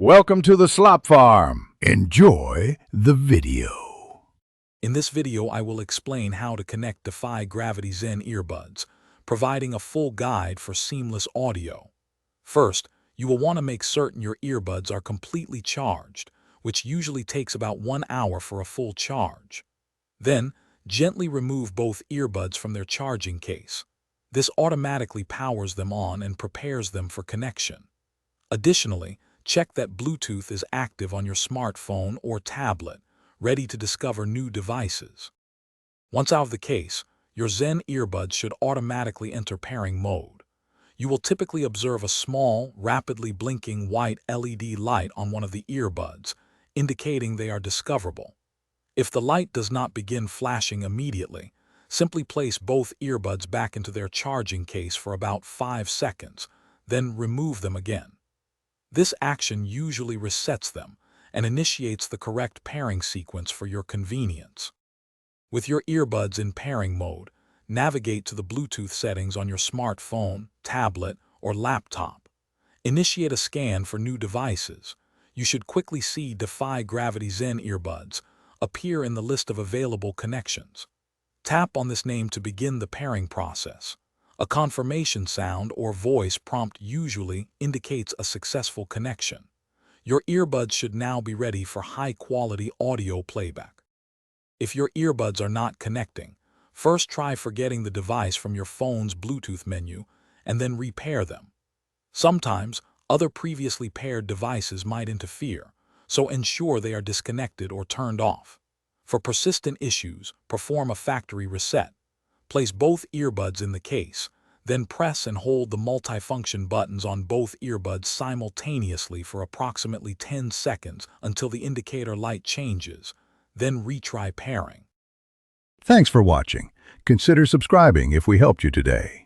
Welcome to the Slop Farm. Enjoy the video. In this video, I will explain how to connect Defy Gravity Zen Earbuds, providing a full guide for seamless audio. First, you will want to make certain your earbuds are completely charged, which usually takes about 1 hour for a full charge. Then, gently remove both earbuds from their charging case. This automatically powers them on and prepares them for connection. Additionally, check that Bluetooth is active on your smartphone or tablet, ready to discover new devices. Once out of the case, your Zen earbuds should automatically enter pairing mode. You will typically observe a small, rapidly blinking white LED light on one of the earbuds, indicating they are discoverable. If the light does not begin flashing immediately, simply place both earbuds back into their charging case for about 5 seconds, then remove them again. This action usually resets them and initiates the correct pairing sequence for your convenience. With your earbuds in pairing mode, navigate to the Bluetooth settings on your smartphone, tablet, or laptop. Initiate a scan for new devices. You should quickly see Defy Gravity Zen Earbuds appear in the list of available connections. Tap on this name to begin the pairing process. A confirmation sound or voice prompt usually indicates a successful connection. Your earbuds should now be ready for high-quality audio playback. If your earbuds are not connecting, first try forgetting the device from your phone's Bluetooth menu and then repair them. Sometimes, other previously paired devices might interfere, so ensure they are disconnected or turned off. For persistent issues, perform a factory reset. Place both earbuds in the case, then press and hold the multifunction buttons on both earbuds simultaneously for approximately 10 seconds until the indicator light changes, then retry pairing. Thanks for watching. Consider subscribing if we helped you today.